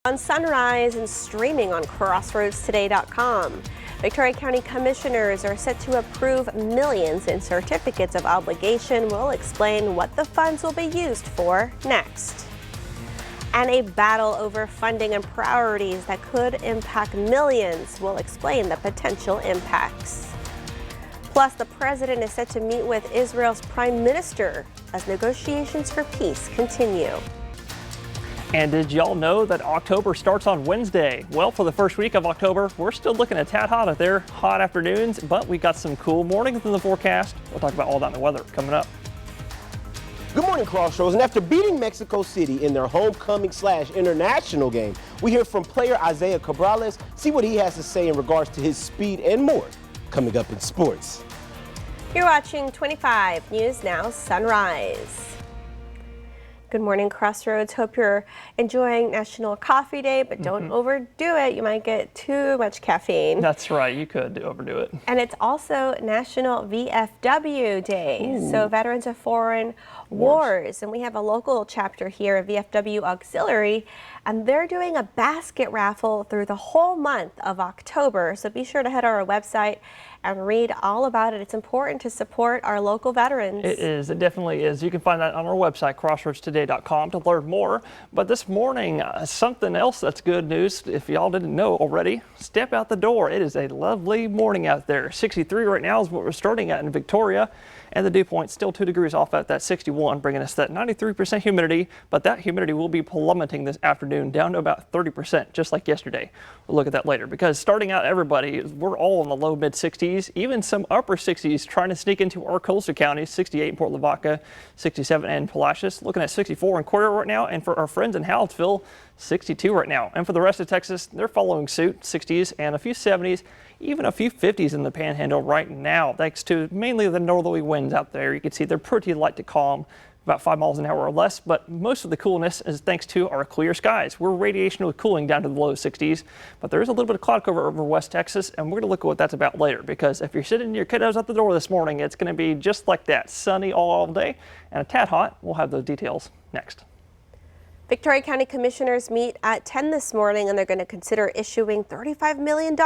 On Sunrise and streaming on crossroadstoday.com. Victoria County Commissioners are set to approve millions in certificates of obligation. We'll explain what the funds will be used for next. And a battle over funding and priorities that could impact millions. We'll explain the potential impacts. Plus, the president is set to meet with Israel's prime minister as negotiations for peace continue. And did y'all know that October starts on Wednesday? Well, for the first week of October, we're still looking at tad hot out there, hot afternoons, but we got some cool mornings in the forecast. We'll talk about all that in the weather coming up. Good morning, Crossroads. And after beating Mexico City in their homecoming/international game, we hear from player Isaiah Cabrales. See what he has to say in regards to his speed and more coming up in sports. You're watching 25 News Now Sunrise. Good morning, Crossroads. Hope you're enjoying National Coffee Day, but don't overdo it. You might get too much caffeine. That's right. You could overdo it. And it's also National VFW Day. Ooh. So Veterans of Foreign Wars. And we have a local chapter here of VFW Auxiliary, and they're doing a basket raffle through the whole month of October. So be sure to head to our website and read all about it. It's important to support our local veterans. It is. It definitely is. You can find that on our website, crossroadstoday.com, to learn more. But this morning, something else that's good news, if y'all didn't know already, step out the door. It is a lovely morning out there. 63 right now is what we're starting at in Victoria. And the dew point still 2 degrees off at that 61, bringing us that 93% humidity. But that humidity will be plummeting this afternoon down to about 30%, just like yesterday. We'll look at that later, because starting out, everybody, we're all in the low mid 60s, even some upper 60s trying to sneak into our coastal counties. 68 in Port Lavaca, 67 in Palacios, looking at 64 in Cordero right now. And for our friends in Hallettsville, 62 right now. And for the rest of Texas, they're following suit, 60s and a few 70s, even a few 50s in the Panhandle right now, thanks to mainly the northerly winds out there. You can see they're pretty light to calm, about 5 miles an hour or less, but most of the coolness is thanks to our clear skies. We're radiationally cooling down to the low 60s, but there is a little bit of cloud cover over West Texas, and we're going to look at what that's about later, because if you're sitting your kiddos at the door this morning, it's going to be just like that, sunny all day and a tad hot. We'll have those details next. Victoria County Commissioners meet at 10 this morning, and they're going to consider issuing $35 million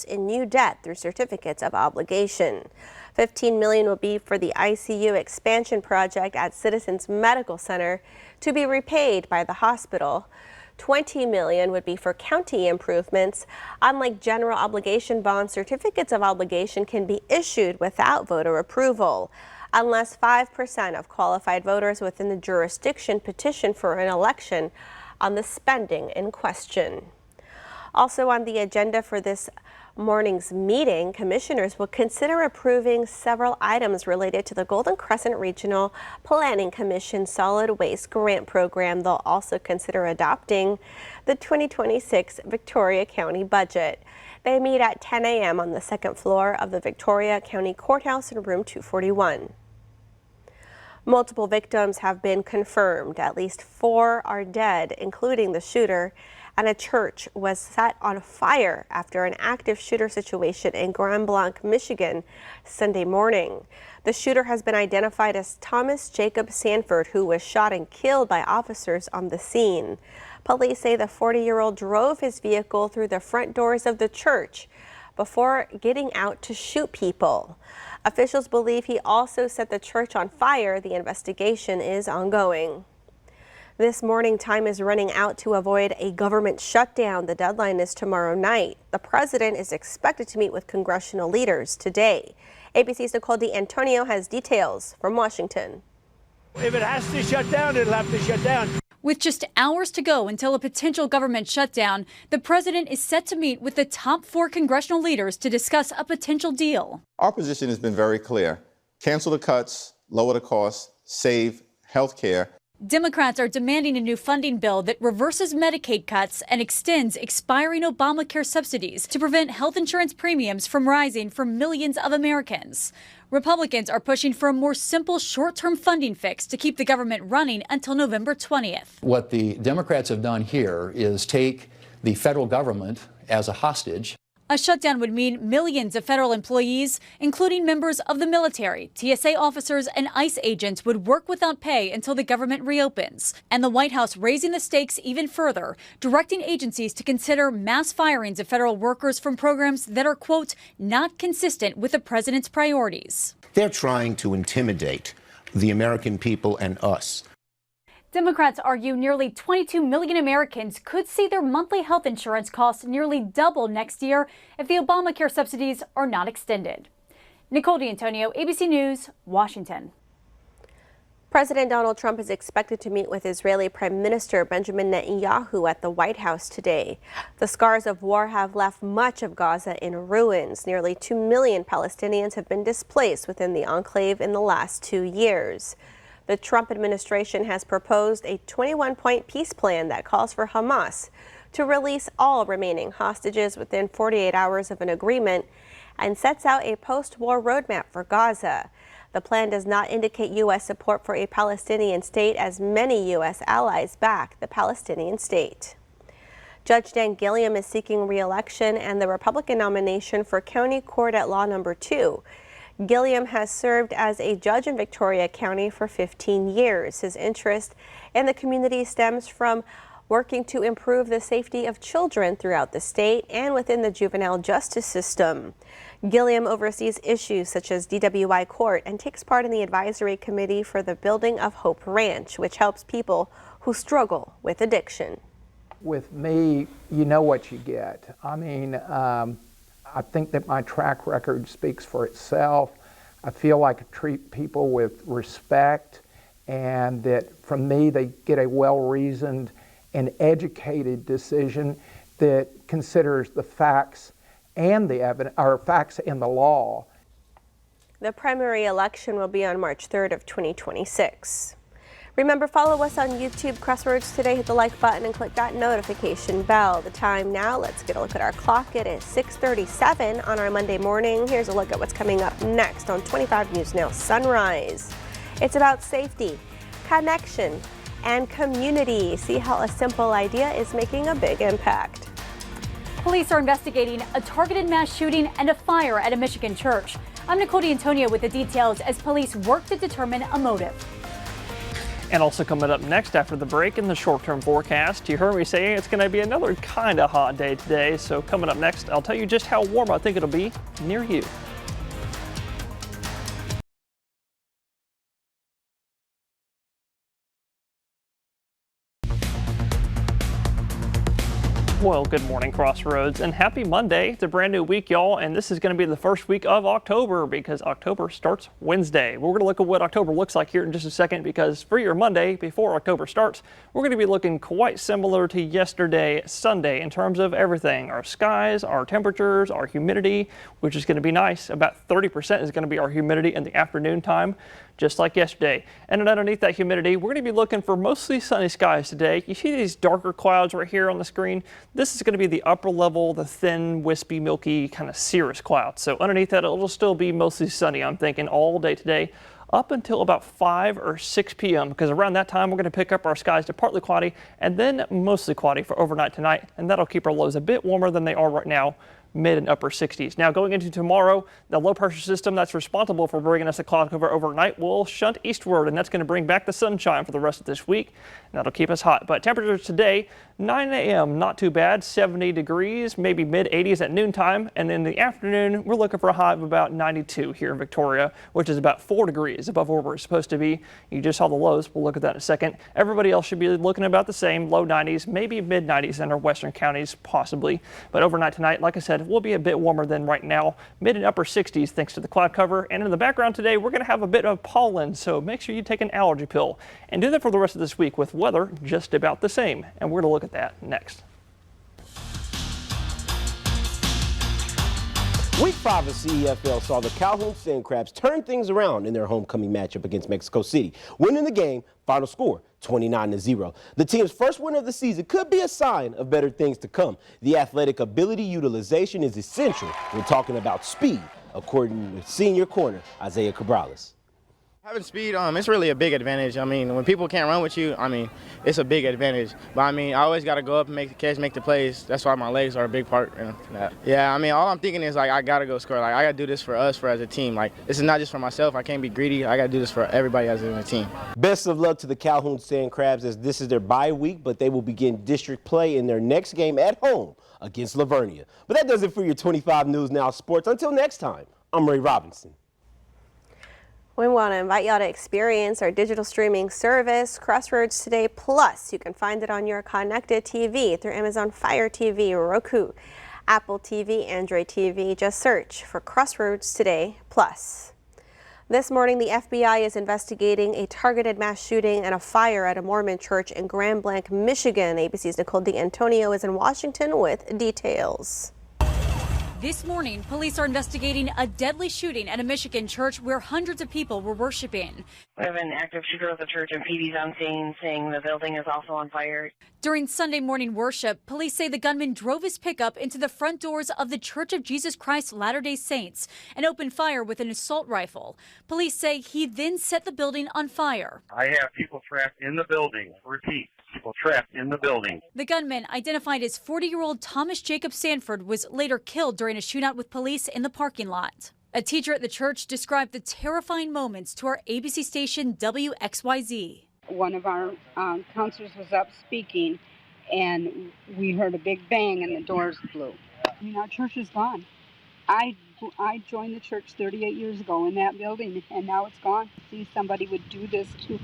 in new debt through certificates of obligation. $15 million will be for the ICU expansion project at Citizens Medical Center to be repaid by the hospital. $20 million would be for county improvements. Unlike general obligation bonds, certificates of obligation can be issued without voter approval, unless 5% of qualified voters within the jurisdiction petition for an election on the spending in question. Also on the agenda for this morning's meeting, commissioners will consider approving several items related to the Golden Crescent Regional Planning Commission Solid Waste Grant Program. They'll also consider adopting the 2026 Victoria County budget. They meet at 10 a.m. on the second floor of the Victoria County Courthouse in room 241. Multiple victims have been confirmed. At least 4 are dead, including the shooter, and a church was set on fire after an active shooter situation in Grand Blanc, Michigan, Sunday morning. The shooter has been identified as Thomas Jacob Sanford, who was shot and killed by officers on the scene. Police say the 40-year-old drove his vehicle through the front doors of the church before getting out to shoot people. Officials believe he also set the church on fire. The investigation is ongoing. This morning, time is running out to avoid a government shutdown. The deadline is tomorrow night. The president is expected to meet with congressional leaders today. ABC's Nicole D'Antonio has details from Washington. If it has to shut down, it'll have to shut down. With just hours to go until a potential government shutdown, the president is set to meet with the top 4 congressional leaders to discuss a potential deal. Our position has been very clear. Cancel the cuts, lower the costs, save health care. Democrats are demanding a new funding bill that reverses Medicaid cuts and extends expiring Obamacare subsidies to prevent health insurance premiums from rising for millions of Americans. Republicans are pushing for a more simple short-term funding fix to keep the government running until November 20th. What the Democrats have done here is take the federal government as a hostage. A shutdown would mean millions of federal employees, including members of the military, TSA officers, and ICE agents, would work without pay until the government reopens. And the White House raising the stakes even further, directing agencies to consider mass firings of federal workers from programs that are, quote, not consistent with the president's priorities. They're trying to intimidate the American people and us. Democrats argue nearly 22 million Americans could see their monthly health insurance costs nearly double next year if the Obamacare subsidies are not extended. Nicole D'Antonio, ABC News, Washington. President Donald Trump is expected to meet with Israeli Prime Minister Benjamin Netanyahu at the White House today. The scars of war have left much of Gaza in ruins. Nearly 2 million Palestinians have been displaced within the enclave in the last 2 years. The Trump administration has proposed a 21-point peace plan that calls for Hamas to release all remaining hostages within 48 hours of an agreement and sets out a post-war roadmap for Gaza. The plan does not indicate U.S. support for a Palestinian state, as many U.S. allies back the Palestinian state. Judge Dan Gilliam is seeking re-election and the Republican nomination for County Court at Law No. 2. Gilliam has served as a judge in Victoria County for 15 years. His interest in the community stems from working to improve the safety of children throughout the state and within the juvenile justice system. Gilliam oversees issues such as DWI Court and takes part in the advisory committee for the Building of Hope Ranch, which helps people who struggle with addiction. With me, you know what you get. I mean, I think that my track record speaks for itself. I feel like I treat people with respect, and that from me they get a well-reasoned and educated decision that considers the facts and the evidence, or facts and the law. The primary election will be on March 3rd of 2026. Remember, follow us on YouTube, Crossroads Today. Hit the like button and click that notification bell. The time now, let's get a look at our clock. It is 6:37 on our Monday morning. Here's a look at what's coming up next on 25 News Now Sunrise. It's about safety, connection, and community. See how a simple idea is making a big impact. Police are investigating a targeted mass shooting and a fire at a Michigan church. I'm Nicole D'Antonio with the details as police work to determine a motive. And also coming up next after the break in the short-term forecast, you heard me say it's going to be another kind of hot day today. So coming up next, I'll tell you just how warm I think it'll be near you. Well, good morning, Crossroads, and happy Monday. It's a brand new week, y'all, and this is going to be the first week of October because October starts Wednesday. We're going to look at what October looks like here in just a second because for your Monday, before October starts, we're going to be looking quite similar to yesterday, Sunday, in terms of everything. Our skies, our temperatures, our humidity, which is going to be nice. About 30% is going to be our humidity in the afternoon time, just like yesterday. And then underneath that humidity, we're going to be looking for mostly sunny skies today. You see these darker clouds right here on the screen? This is going to be the upper level, the thin, wispy, milky, kind of cirrus clouds. So underneath that, it'll still be mostly sunny, I'm thinking, all day today, up until about 5 or 6 p.m. because around that time, we're going to pick up our skies to partly cloudy and then mostly cloudy for overnight tonight. And that'll keep our lows a bit warmer than they are right now, mid and upper 60s. Now going into tomorrow, the low pressure system that's responsible for bringing us a cloud cover overnight will shunt eastward, and that's going to bring back the sunshine for the rest of this week. That'll keep us hot. But temperatures today, 9 a.m., not too bad, 70 degrees, maybe mid 80s at noontime. And in the afternoon, we're looking for a high of about 92 here in Victoria, which is about 4 degrees above where we're supposed to be. You just saw the lows. We'll look at that in a second. Everybody else should be looking about the same, low 90s, maybe mid 90s in our western counties, possibly. But overnight tonight, like I said, we'll be a bit warmer than right now, mid and upper 60s thanks to the cloud cover. And in the background today, we're going to have a bit of pollen, so make sure you take an allergy pill and do that for the rest of this week with weather just about the same. And we're going to look at that next. Week 5 of CEFL saw the Calhoun Sand Crabs turn things around in their homecoming matchup against Mexico City, winning the game, final score 29-0. The team's first win of the season could be a sign of better things to come. The athletic ability utilization is essential when talking about speed, according to senior corner Isaiah Cabrales. Having speed, it's really a big advantage. I mean, when people can't run with you, it's a big advantage. But I always got to go up and make the catch, make the plays. That's why my legs are a big part in that. Yeah, all I'm thinking is I got to go score. I got to do this for us, as a team. This is not just for myself. I can't be greedy. I got to do this for everybody as in the team. Best of luck to the Calhoun Sand Crabs, as this is their bye week, but they will begin district play in their next game at home against Lavernia. But that does it for your 25 News Now Sports. Until next time, I'm Ray Robinson. We want to invite y'all to experience our digital streaming service, Crossroads Today Plus. You can find it on your connected TV through Amazon Fire TV, Roku, Apple TV, Android TV. Just search for Crossroads Today Plus. This morning, the FBI is investigating a targeted mass shooting and a fire at a Mormon church in Grand Blanc, Michigan. ABC's Nicole D'Antonio is in Washington with details. This morning, police are investigating a deadly shooting at a Michigan church where hundreds of people were worshiping. We have an active shooter at the church, and PD's on scene saying the building is also on fire. During Sunday morning worship, police say the gunman drove his pickup into the front doors of the Church of Jesus Christ Latter-day Saints and opened fire with an assault rifle. Police say he then set the building on fire. I have people trapped in the building. Repeat. People trapped in the building. The gunman, identified as 40-year-old Thomas Jacob Sanford, was later killed during a shootout with police in the parking lot. A teacher at the church described the terrifying moments to our ABC station WXYZ. One of our counselors was up speaking, and we heard a big bang and the doors blew. Our church is gone. I joined the church 38 years ago in that building, and now it's gone. See, somebody would do this to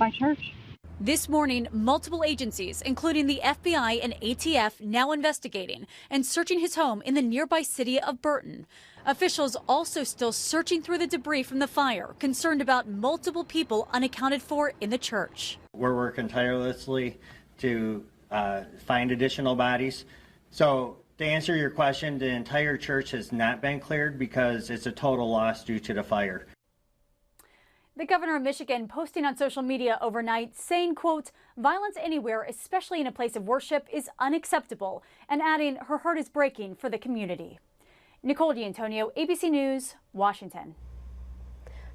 my church. This morning, multiple agencies, including the FBI and ATF, now investigating and searching his home in the nearby city of Burton. Officials also still searching through the debris from the fire, concerned about multiple people unaccounted for in the church. We're working tirelessly to find additional bodies. So to answer your question, the entire church has not been cleared because it's a total loss due to the fire. The governor of Michigan posting on social media overnight saying, quote, "Violence anywhere, especially in a place of worship, is unacceptable," and adding her heart is breaking for the community. Nicole D'Antonio, ABC News, Washington.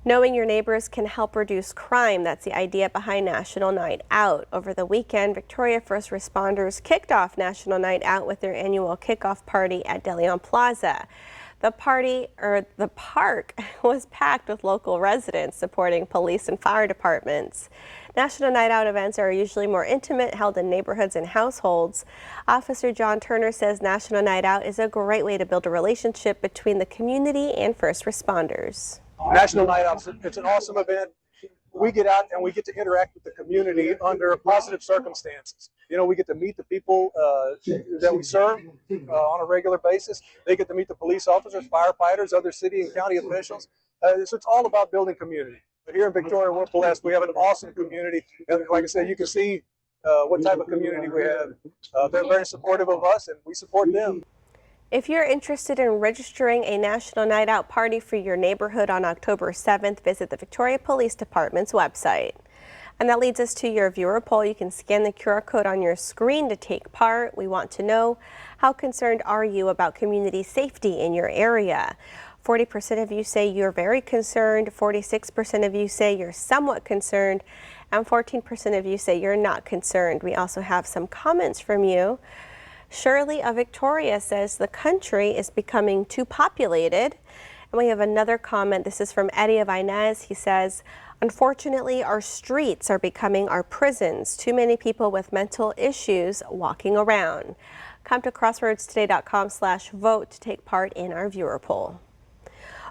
Knowing your neighbors can help reduce crime. That's the idea behind National Night Out. Over the weekend, Victoria first responders kicked off National Night Out with their annual kickoff party at De Leon Plaza. The park was packed with local residents supporting police and fire departments. National Night Out events are usually more intimate, held in neighborhoods and households. Officer John Turner says National Night Out is a great way to build a relationship between the community and first responders. National Night Out, it's an awesome event. We get out and we get to interact with the community under positive circumstances. We get to meet the people that we serve on a regular basis. They get to meet the police officers, firefighters, other city and county officials. So it's all about building community. But here in Victoria, we're blessed. We have an awesome community. And like I said, you can see what type of community we have. They're very supportive of us, and we support them. If you're interested in registering a National Night Out party for your neighborhood on October 7th, visit the Victoria Police Department's website. And that leads us to your viewer poll. You can scan the QR code on your screen to take part. We want to know, how concerned are you about community safety in your area? 40% of you say you're very concerned, 46% of you say you're somewhat concerned, and 14% of you say you're not concerned. We also have some comments from you. Shirley of Victoria says the country is becoming too populated. And we have another comment. This is from Eddie of Inez. He says, unfortunately, our streets are becoming our prisons. Too many people with mental issues walking around. Come to crossroadstoday.com/vote to take part in our viewer poll.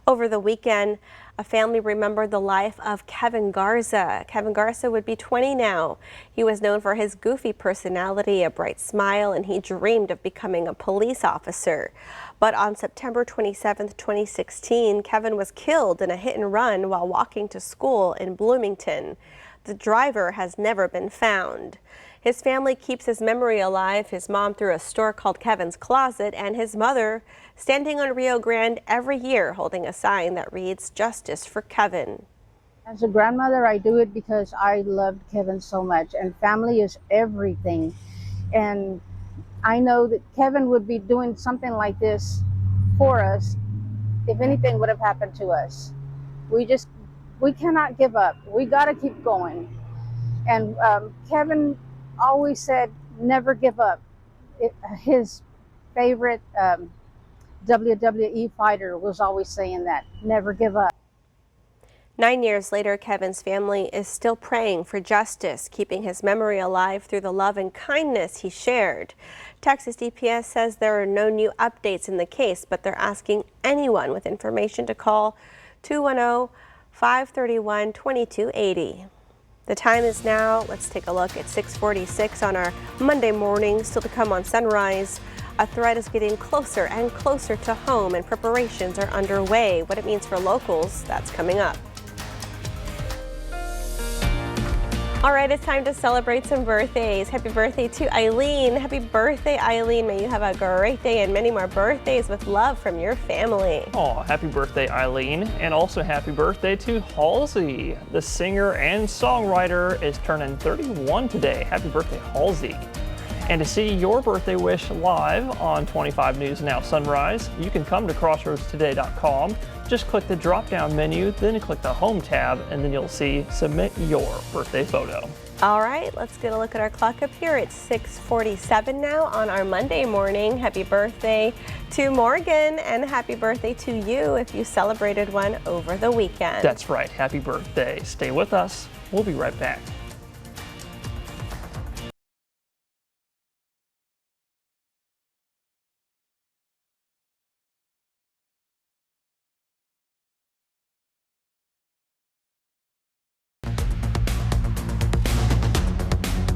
Over the weekend, a family remembered the life of Kevin Garza. Kevin Garza would be 20 now. He was known for his goofy personality, a bright smile, and he dreamed of becoming a police officer. But on September 27, 2016, Kevin was killed in a hit and run while walking to school in Bloomington. The driver has never been found. His family keeps his memory alive. His mom through a store called Kevin's Closet, and his mother standing on Rio Grande every year holding a sign that reads, "Justice for Kevin." As a grandmother, I do it because I loved Kevin so much, and family is everything. And I know that Kevin would be doing something like this for us if anything would have happened to us. We just we cannot give up. We got to keep going. And Kevin always said, never give up. His favorite WWE fighter was always saying that, never give up. 9 years later, Kevin's family is still praying for justice, keeping his memory alive through the love and kindness he shared. Texas DPS says there are no new updates in the case, but they're asking anyone with information to call 210-531-2280. The time is now, let's take a look at 6:46 on our Monday morning. Still to come on Sunrise. A threat is getting closer and closer to home, and preparations are underway. What it means for locals, that's coming up. All right, it's time to celebrate some birthdays. Happy birthday to Eileen. Happy birthday, Eileen. May you have a great day and many more birthdays with love from your family. Oh, happy birthday, Eileen. And also happy birthday to Halsey. The singer and songwriter is turning 31 today. Happy birthday, Halsey. And to see your birthday wish live on 25 News Now Sunrise, you can come to crossroadstoday.com. Just click the drop-down menu, then click the Home tab, and then you'll see Submit Your Birthday Photo. All right, let's get a look at our clock up here. It's 6:47 now on our Monday morning. Happy birthday to Morgan, and happy birthday to you if you celebrated one over the weekend. That's right, happy birthday. Stay with us. We'll be right back.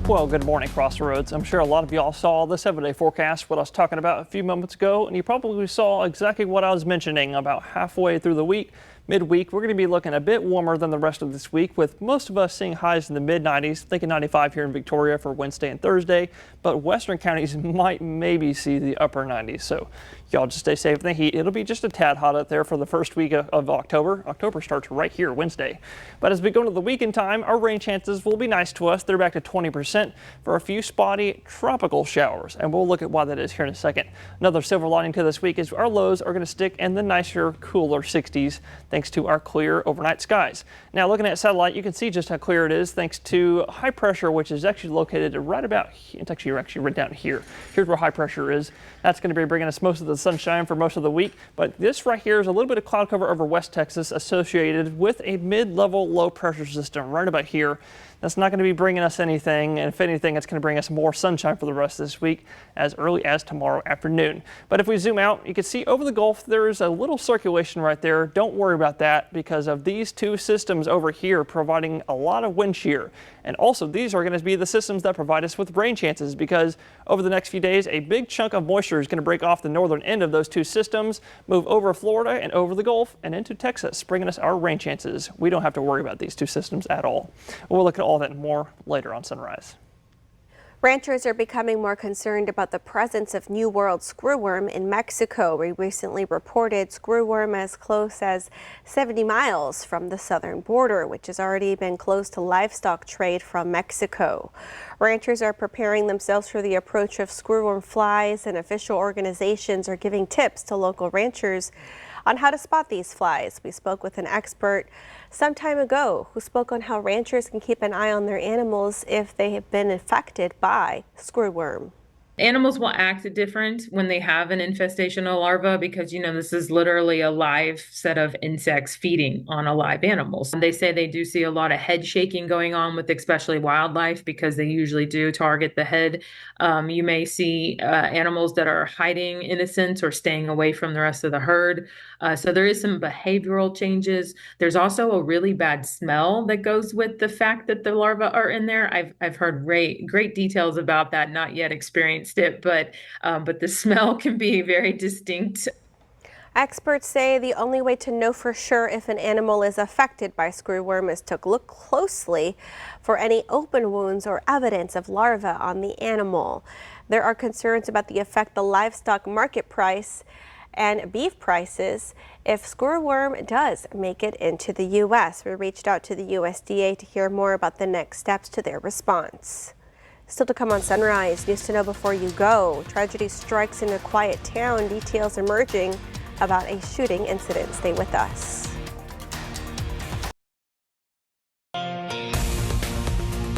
Well, good morning, Crossroads. I'm sure a lot of y'all saw the 7-day forecast, what I was talking about a few moments ago, and you probably saw exactly what I was mentioning about halfway through the week. Midweek, we're going to be looking a bit warmer than the rest of this week, with most of us seeing highs in the mid-90s, thinking 95 here in Victoria for Wednesday and Thursday, but western counties might maybe see the upper 90s. So y'all just stay safe in the heat. It'll be just a tad hot out there for the first week of October. October starts right here Wednesday. But as we go into the weekend time, our rain chances will be nice to us. They're back to 20% for a few spotty tropical showers, and we'll look at why that is here in a second. Another silver lining to this week is our lows are going to stick in the nicer, cooler 60s. Thanks to our clear overnight skies. Now looking at satellite, you can see just how clear it is thanks to high pressure, which is actually located right about here. It's actually right down here. Here's where high pressure is. That's going to be bringing us most of the sunshine for most of the week. But this right here is a little bit of cloud cover over West Texas associated with a mid-level low pressure system right about here. That's not going to be bringing us anything, and if anything, it's going to bring us more sunshine for the rest of this week as early as tomorrow afternoon. But if we zoom out, you can see over the Gulf, there's a little circulation right there. Don't worry about that because of these two systems over here providing a lot of wind shear. And also, these are going to be the systems that provide us with rain chances because over the next few days, a big chunk of moisture is going to break off the northern end of those two systems, move over Florida and over the Gulf and into Texas, bringing us our rain chances. We don't have to worry about these two systems at all. We'll look at all that and more later on Sunrise. Ranchers are becoming more concerned about the presence of New World screwworm in Mexico. We recently reported screwworm as close as 70 miles from the southern border, which has already been closed to livestock trade from Mexico. Ranchers are preparing themselves for the approach of screwworm flies, and official organizations are giving tips to local ranchers on how to spot these flies. We spoke with an expert some time ago who spoke on how ranchers can keep an eye on their animals if they have been infected by screwworm. Animals will act different when they have an infestation of larva because, this is literally a live set of insects feeding on a live animal. So they say they do see a lot of head shaking going on with especially wildlife because they usually do target the head. You may see animals that are hiding in a sense or staying away from the rest of the herd. So there is some behavioral changes. There's also a really bad smell that goes with the fact that the larvae are in there. I've heard great details about that, not yet experienced it, but the smell can be very distinct. Experts say the only way to know for sure if an animal is affected by screwworm is to look closely for any open wounds or evidence of larvae on the animal. There are concerns about the effect the livestock market price and beef prices if screwworm does make it into the U.S. We reached out to the USDA to hear more about the next steps to their response. Still to come on Sunrise, news to know before you go. Tragedy strikes in a quiet town. Details emerging about a shooting incident. Stay with us.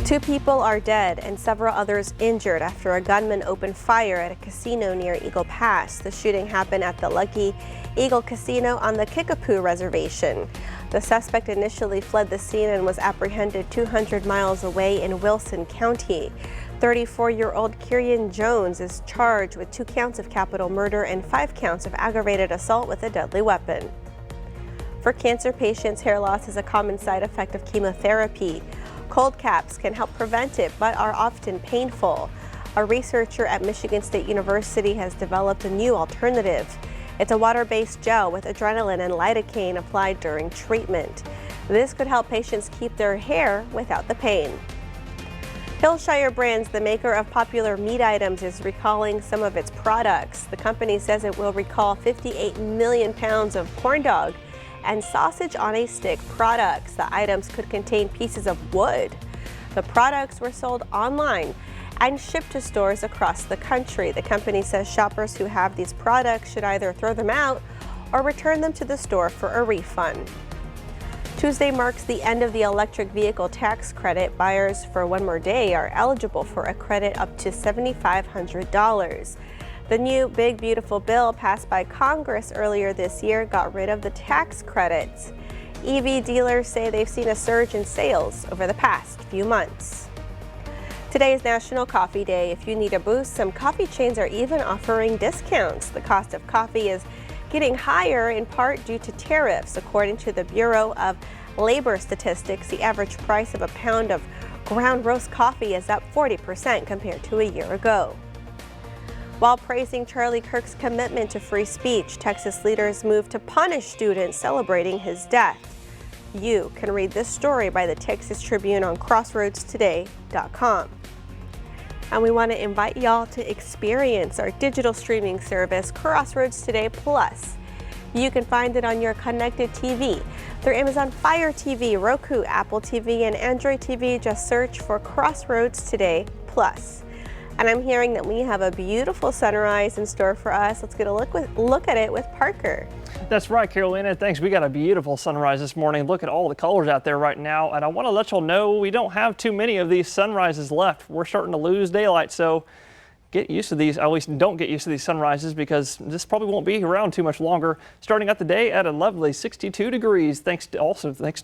2 people are dead and several others injured after a gunman opened fire at a casino near Eagle Pass. The shooting happened at the Lucky Eagle Casino on the Kickapoo Reservation. The suspect initially fled the scene and was apprehended 200 miles away in Wilson County. 34-year-old Kirian Jones is charged with 2 counts of capital murder and 5 counts of aggravated assault with a deadly weapon. For cancer patients, hair loss is a common side effect of chemotherapy. Cold caps can help prevent it, but are often painful. A researcher at Michigan State University has developed a new alternative. It's a water-based gel with adrenaline and lidocaine applied during treatment. This could help patients keep their hair without the pain. Hillshire Brands, the maker of popular meat items, is recalling some of its products. The company says it will recall 58 million pounds of corn dog and sausage on a stick products. The items could contain pieces of wood. The products were sold online and shipped to stores across the country. The company says shoppers who have these products should either throw them out or return them to the store for a refund. Tuesday marks the end of the electric vehicle tax credit. Buyers for one more day are eligible for a credit up to $7,500. The new Big Beautiful Bill passed by Congress earlier this year got rid of the tax credits. EV dealers say they've seen a surge in sales over the past few months. Today is National Coffee Day. If you need a boost, some coffee chains are even offering discounts. The cost of coffee is getting higher in part due to tariffs. According to the Bureau of Labor Statistics, the average price of a pound of ground roast coffee is up 40% compared to a year ago. While praising Charlie Kirk's commitment to free speech, Texas leaders moved to punish students celebrating his death. You can read this story by the Texas Tribune on crossroadstoday.com. And we want to invite y'all to experience our digital streaming service, Crossroads Today Plus. You can find it on your connected TV through Amazon Fire TV, Roku, Apple TV, and Android TV. Just search for Crossroads Today Plus. And I'm hearing that we have a beautiful sunrise in store for us. Let's get a look at it with Parker. That's right, Carolina. Thanks. We got a beautiful sunrise this morning. Look at all the colors out there right now. And I want to let y'all know we don't have too many of these sunrises left. We're starting to lose daylight, so get used to these. At least don't get used to these sunrises because this probably won't be around too much longer. Starting out the day at a lovely 62 degrees, thanks to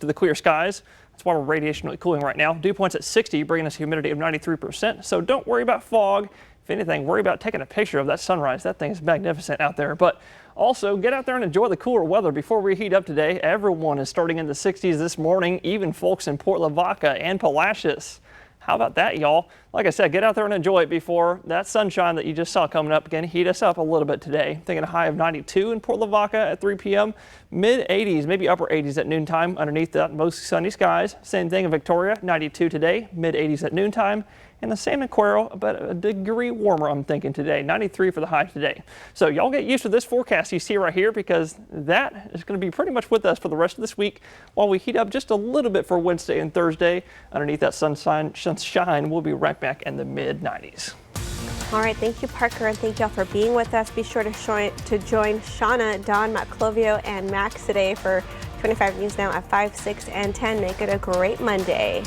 the clear skies. That's why we're radiationally cooling right now. Dew point's at 60, bringing us humidity of 93%. So don't worry about fog. If anything, worry about taking a picture of that sunrise. That thing is magnificent out there. But also, get out there and enjoy the cooler weather before we heat up today. Everyone is starting in the 60s this morning, even folks in Port Lavaca and Palacios. How about that, y'all? Like I said, get out there and enjoy it before that sunshine that you just saw coming up again heat us up a little bit today. Thinking a high of 92 in Port Lavaca at 3 p.m. Mid 80s, maybe upper 80s at noontime. Underneath that, mostly sunny skies. Same thing in Victoria, 92 today, mid 80s at noontime. And the same in Cuero, about a degree warmer, I'm thinking today. 93 for the high today. So y'all get used to this forecast you see right here because that is going to be pretty much with us for the rest of this week while we heat up just a little bit for Wednesday and Thursday. Underneath that sunshine, we'll be right back in the mid 90s. All right, thank you, Parker, and thank y'all for being with us. Be sure to join Shauna, Don, Maclovio, and Max today for 25 News Now at 5, 6, and 10. Make it a great Monday.